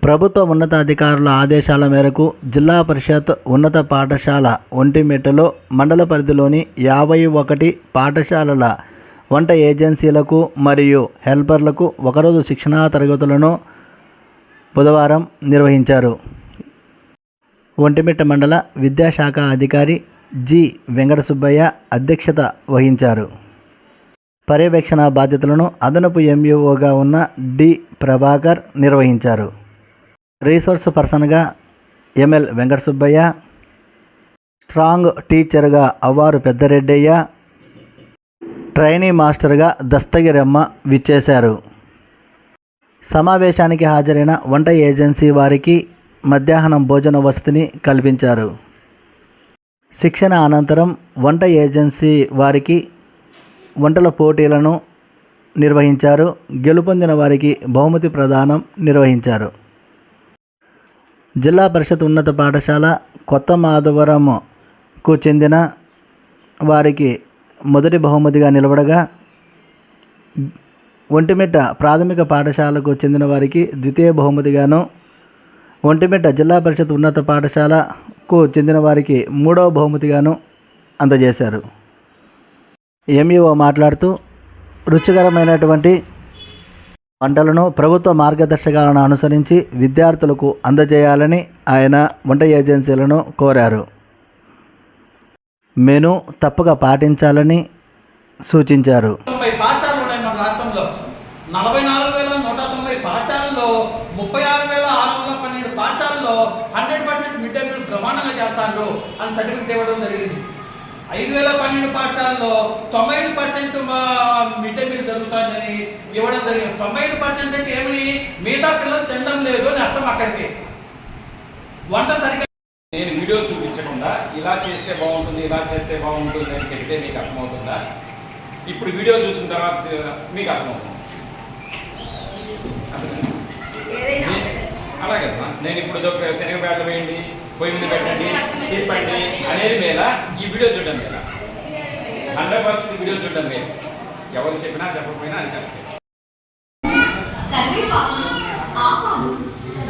ప్రభుత్వ ఉన్నతాధికారుల ఆదేశాల మేరకు జిల్లా పరిషత్ ఉన్నత పాఠశాల ఒంటిమిట్టలో మండల పరిధిలోని 51 పాఠశాలల వంట ఏజెన్సీలకు మరియు హెల్పర్లకు ఒకరోజు శిక్షణా తరగతులను బుధవారం నిర్వహించారు. ఒంటిమిట్ట మండల విద్యాశాఖ అధికారి జి. వెంకట సుబ్బయ్య అధ్యక్షత వహించారు. పర్యవేక్షణ బాధ్యతలను అదనపు ఎంఈఓగా ఉన్న డి. ప్రభాకర్ నిర్వహించారు. రీసోర్స్ పర్సన్గా ఎంఎల్ వెంకట సుబ్బయ్య, స్ట్రాంగ్ టీచర్గా అవ్వారు పెద్దరెడ్డయ్య, ట్రైనీ మాస్టర్గా దస్తగిరమ్మ విచ్చేశారు. సమావేశానికి హాజరైన వంట ఏజెన్సీ వారికి మధ్యాహ్నం భోజన వసతిని కల్పించారు. శిక్షణ అనంతరం వంట ఏజెన్సీ వారికి వంటల పోటీలను నిర్వహించారు. గెలుపొందిన వారికి బహుమతి ప్రదానం నిర్వహించారు. జిల్లా పరిషత్ ఉన్నత పాఠశాల కొత్త మాధవరంకు చెందిన వారికి మొదటి బహుమతిగా నిలబడగా, ఒంటిమిట్ట ప్రాథమిక పాఠశాలకు చెందిన వారికి ద్వితీయ బహుమతిగాను, ఒంటిమిట్ట జిల్లా పరిషత్ ఉన్నత పాఠశాలకు చెందిన వారికి మూడవ బహుమతిగాను అందజేశారు. ఎంఈఓ మాట్లాడుతూ రుచికరమైనటువంటి వంటలను ప్రభుత్వ మార్గదర్శకాలను అనుసరించి విద్యార్థులకు అందజేయాలని ఆయన వంట ఏజెన్సీలను కోరారు. మెను తప్పక పాటించాలని సూచించారు. 44,190 పాఠశాలలో 36,612 పాఠశాలలో 100% మిడ్ డే మీల్ ప్రమాణంగా చేస్తారు అని సర్టిఫికెట్ ఇవ్వడం జరిగింది. 5,012 పాఠశాలలో 95% మిడ్ డే మీల్ జరుగుతుందని ఇవ్వడం జరిగింది. 95% అంటే ఏమని, మిగతా పిల్లలు తినడం లేదు అని అర్థం. అక్కడికి వంట సరిగ్గా నేను వీడియో చూపించకుండా ఇలా చేస్తే బాగుంటుంది, ఇలా చేస్తే బాగుంటుంది అని చెప్తే మీకు అర్థమవుతుందా? ఇప్పుడు వీడియో చూసిన తర్వాత మీకు అర్థమవుతుంది. అలాగే నేను ఇప్పుడు శనగపేట వేయండి, పొయ్యి మీద పెట్టండి, తీసుకోండి అనేది మీద ఈ వీడియో చూడడం మీద 100% వీడియో చూడడం లేదు. ఎవరు చెప్పినా చెప్పకపోయినా అది కరెక్ట్.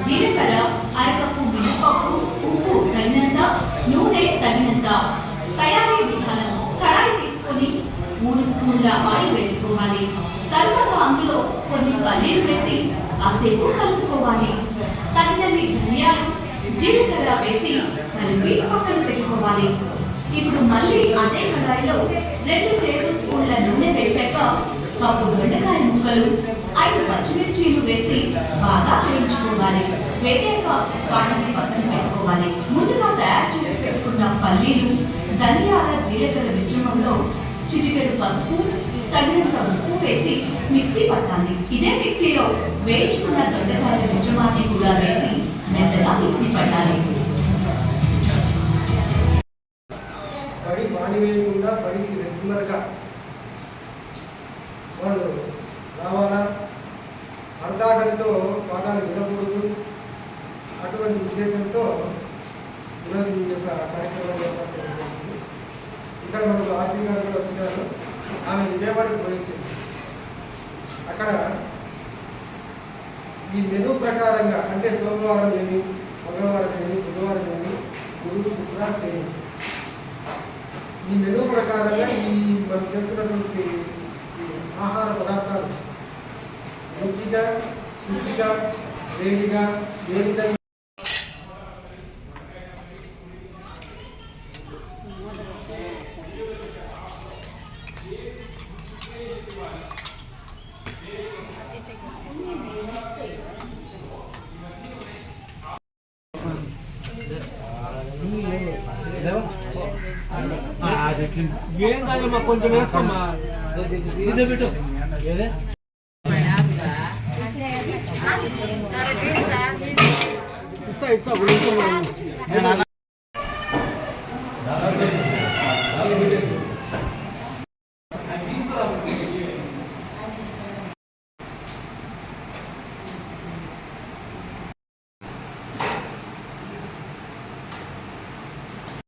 జీలకర్ర, అరకప్పు మినపప్పు, ఉప్పు తగినంత, నూనె తగినంత. తయారీ విధానం: కడాయి తీసుకొని 3 స్పూన్ల ఆయిల్ వేసుకోవాలి. తర్వాత అందులో కొన్ని పల్లీలు వేసి కాసేపు కలుపుకోవాలి. తగినన్ని ధనియాలు, జీలకర్ర వేసి కలిపి పక్కన పెట్టుకోవాలి. ఇప్పుడు మళ్ళీ అదే కడాయిలో 2 టేబుల్ స్పూన్ల నూనె వేసాక కప్పు దొండకాయ ముక్కలు, 5 పచ్చిమిర్చీలు వేసి బాగా వేయించుకోవాలి. వేగాక వాటిని పక్కన పెట్టుకోవాలి. ముందుగా తయారు చేసి పెట్టుకున్న పల్లీలు, ధనియాల, జీలకర్ర మిశ్రమంలో చిటికెడు పసుపు, తగినంత ఉప్పు వేసి మిక్సీ పట్టాలి. ఇదే మిక్సీలో వేయించుకున్న దొండకాయల మిశ్రమాన్ని కూడా వేసి మెత్తగా మిక్సీ పట్టాలి. బడి మానివేయకుండా బడికి రెగ్యులర్గా వాళ్ళు రావాలా, అర్ధాగంతో పాఠాలు వినకూడదు. అటువంటి ఉద్దేశంతో ఈరోజు ఈ యొక్క కార్యక్రమం ఏర్పాటు చేయడం. ఇక్కడ మనకు ఆర్పీ గారు కూడా వచ్చినారు. ఆమె విజయవాడకు పోయించింది. అక్కడ ఈ మెనూ ప్రకారంగా, అంటే సోమవారం ఏమి, మంగళవారం ఏమి, బుధవారం ఏమి, గురువు, శుక్ర, శని, ఈ మెనూ ప్రకారంగా ఈ మనం చేస్తున్నటువంటి ఆహార పదార్థాలు రుచిగా, శుచిగా, వేడిగా ఏ విధంగా ఏం కాదమ్మా, కొంచెం వేసుకోమ్మా. ఇస్తా